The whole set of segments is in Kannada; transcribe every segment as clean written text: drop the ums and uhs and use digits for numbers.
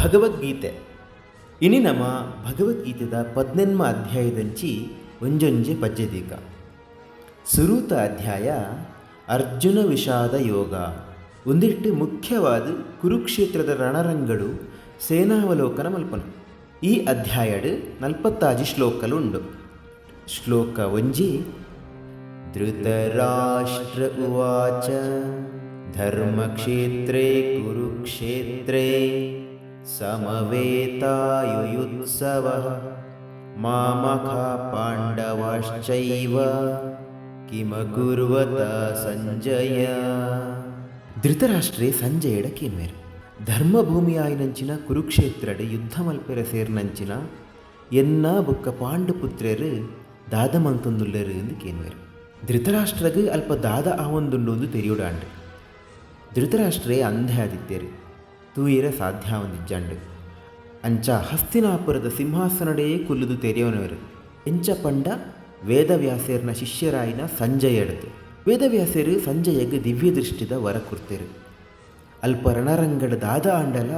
ಭಗವದ್ಗೀತೆ ಇನಿ ನಮ್ಮ ಭಗವದ್ಗೀತೆದ 18ಮ ಅಧ್ಯಾಯದಂಚಿ ಒಂಜೊಂಜೆ ಪದ್ಯದೀಕ ಸುರೂತ ಅಧ್ಯಾಯ ಅರ್ಜುನ ವಿಷಾದ ಯೋಗ ಒಂದಿಟ್ಟು ಮುಖ್ಯವಾದ ಕುರುಕ್ಷೇತ್ರದ ರಣರಂಗಳು ಸೇನಾವಲೋಕನ ಮಲ್ಪನ. ಈ ಅಧ್ಯಾಯಡ್ 46 ಶ್ಲೋಕಲು ಉಂಡು. ಶ್ಲೋಕ ಒಂಜಿ ಧೃತರಾಷ್ಟ್ರ ಉವಾಚ ಧರ್ಮಕ್ಷೇತ್ರೇ ಕುರುಕ್ಷೇತ್ರೇ ಸಮವೇತಾಯುಯುತ್ಸವಃ ಮಾಮಖಾ ಪಾಂಡವಾಶ್ಚೈವ ಕಿಮಕುರ್ವತ ಸಂಜಯ. ಧೃತರಾಷ್ಟ್ರೇ ಸಂಜಯಡ ಕೇನ್ವೇರು ಧರ್ಮಭೂಮಿಯಾಯಿನಂಚಿನ ಕುರುಕ್ಷೇತ್ರಡ್ ಯುದ್ಧ ಮಲ್ಪೆರ ಸೇರ್ನಂಚಿನ ಎನ್ನ ಬೊಕ್ಕ ಪಾಂಡುಪುತ್ರೆರು ದಾದ ಮಂತೊಂದುಲ್ಲೆರು ಎಂದು ಕೇನ್ವೇರು. ಧೃತರಾಷ್ಟ್ರಗ್ ಅಲ್ಪ ದಾದ ಆವೊಂದುಂಡು ಎಂದು ತೆರಿಯುಡಾಂಡು. ಧೃತರಾಷ್ಟ್ರೇ ಅಂಧೆ ಆದಿತ್ಯರು ತೂಯಿರ ಸಾಧ್ಯ ಒಂದಿಜ್ಜಂಡು. ಅಂಚ ಹಸ್ತಿನಾಪುರದ ಸಿಂಹಾಸನಡೇ ಕುಲ್ಲುದು ತೆರೆಯೋನವರು ಎಂಚ ಪಂಡ ವೇದವ್ಯಾಸೇರ್ನ ಶಿಷ್ಯರಾಯಿನ ಸಂಜಯಡದು. ವೇದವ್ಯಾಸರು ಸಂಜಯಗ್ ದಿವ್ಯ ದೃಷ್ಟಿದ ವರ ಕೊಡ್ತೇರು. ಅಲ್ಪ ರಣರಂಗಡ ದಾದ ಆಂಡಲ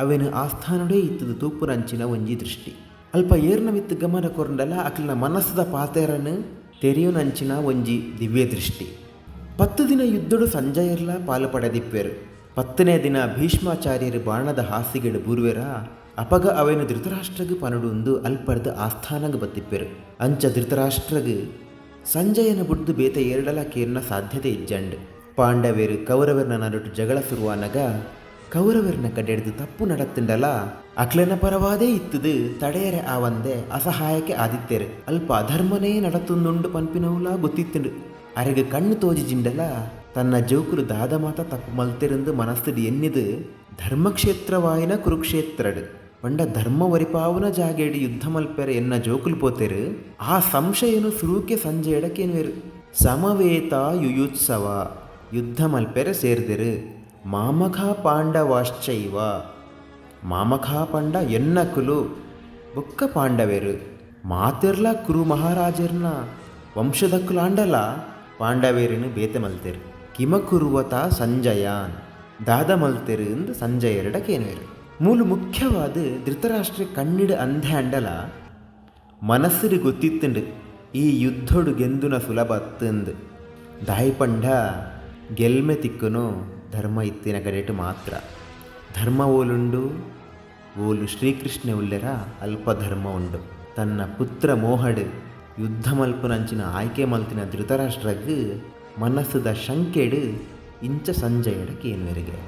ಅವೇನು ಆಸ್ಥಾನಡೇ ಇತ್ತದು ತೂಪುರಂಚಿನ ಒಂಜಿ ದೃಷ್ಟಿ. ಅಲ್ಪ ಏರ್ನ ಮಿತ್ತು ಗಮನ ಕೊರಂಡಲ ಅಕ್ಲಿನ ಮನಸ್ಸದ ಪಾತೆರನ್ನು ತೆರೆಯೋನಂಚಿನ ಒಂಜಿ ದಿವ್ಯ ದೃಷ್ಟಿ. 10 ದಿನ ಯುದ್ಧಡು ಸಂಜಯರ್ಲ ಪಾಲು ಪಡೆದಿಪ್ಪೇರು. 10ನೇ ದಿನ ಭೀಷ್ಮಾಚಾರ್ಯರು ಬಾಣದ ಹಾಸಿಗೆಡು ಬೂರ್ವೆರ ಅಪಗ ಅವೇನು ಧೃತರಾಷ್ಟ್ರಗ್ ಪನಡುಂದು ಅಲ್ಪರ್ದ ಆಸ್ಥಾನಗ್ ಬತ್ತಿಪ್ಪೆರು. ಅಂಚ ಧೃತರಾಷ್ಟ್ರಗ್ ಸಂಜಯನ ಬುಡ್ದು ಬೇತ ಎರಡಲ ಕೇರ್ನ ಸಾಧ್ಯತೆ ಇಜ್ಜಂಡು. ಪಾಂಡವೇರು ಕೌರವರ್ನ ನಡುಟು ಜಗಳ ಶುರುವಾನಗ ಕೌರವರ್ನ ಕಡೆಡ್ದು ತಪ್ಪು ನಡತ್ತಿಂಡಲ ಅಕ್ಲೆನ ಪರವಾದೇ ಇತ್ತದು ತಡೆಯರೆ ಆವಂದೆ ಅಸಹಾಯಕ್ಕೆ ಆದಿತ್ಯರು. ಅಲ್ಪ ಅಧರ್ಮನೇ ನಡತುಂದುಂಡು ಪನ್ಪಿನವುಲ ಗೊತ್ತಿತ್ತುಂಡು. ಅರೆಗೆ ಕಣ್ಣು ತೋಜಿಜಿಂಡಲ ತನ್ನ ಜೋಕುಲು ದಾದ ಮಾತ ತಪ್ಪು ಮಲ್ತೆರೆಂದು ಮನಸ್ಸದು ಎನ್ನಿದು ಧರ್ಮಕ್ಷೇತ್ರವಾಯಿನ ಕುರುಕ್ಷೇತ್ರಡು ಪಂಡ ಧರ್ಮ ವರಿಪಾವನ ಜಾಗೇಡಿ ಯುದ್ಧ ಮಲ್ಪೆರೆ ಎನ್ನ ಜೋಕುಲು ಪೋತೆರು. ಆ ಸಂಶಯನು ಸುರೂಕೆ ಸಂಜೆಯಡ ಕೇನ್ವೇರು ಸಮವೇತ ಯುಯುತ್ಸವ ಯುದ್ಧ ಮಲ್ಪೆರೆ ಸೇರ್ದೆರು ಮಾಮಖಾ ಪಾಂಡವಾಶ್ಚೈವ ಮಾಮಖಾ ಪಂಡ ಎನ್ನಕುಲು ಬೊಕ್ಕ ಪಾಂಡವೇರು ಮಾತೆರ್ಲ ಕುರು ಮಹಾರಾಜರ್ನ ವಂಶದಕ್ಕುಲಾಂಡಲ ಪಾಂಡವೇರನು ಬೇತೆ ಮಲ್ತೆರು ಕಿಮಕುರ್ವತ ಸಂಜಯಾನ್ ದಾದ ಮಲ್ತೆರು ಎಂದು ಸಂಜಯರಡ ಕೇನ್ವೇರು. ಮೂಲು ಮುಖ್ಯವಾದ ಧೃತರಾಷ್ಟ್ರ ಕಣ್ಣಿಡ ಅಂಧೆ ಅಂಡಲ ಮನಸ್ಸಿಗೆ ಗೊತ್ತಿತ್ತುಂಡು ಈ ಯುದ್ಧೋಡು ಗೆಂದುನ ಸುಲಭ ಅತ್ತಂದು. ದಾಯಿಪಂಡ ಗೆಲ್ಮೆ ತಿಕ್ಕುನು ಧರ್ಮ ಇತ್ತಿನ ಕಡೆಟು ಮಾತ್ರ. ಧರ್ಮ ಓಲುಂಡು ಓಲು ಶ್ರೀಕೃಷ್ಣ ಉಳ್ಳೆರ ಅಲ್ಪ ಧರ್ಮ ಉಂಡು. ತನ್ನ ಪುತ್ರ ಮೋಹಡ್ ಯುದ್ಧ ಮಲ್ಪುನಂಚಿನ ಆಯ್ಕೆ ಮಲ್ತಿನ ಧೃತರಾಷ್ಟ್ರಗ್ ಮನಸ್ಸದ ಶಂಕೆಡು ಇಂಚ ಸಂಜಯಡ ಕೇನ್ವೆರಿಗೆ.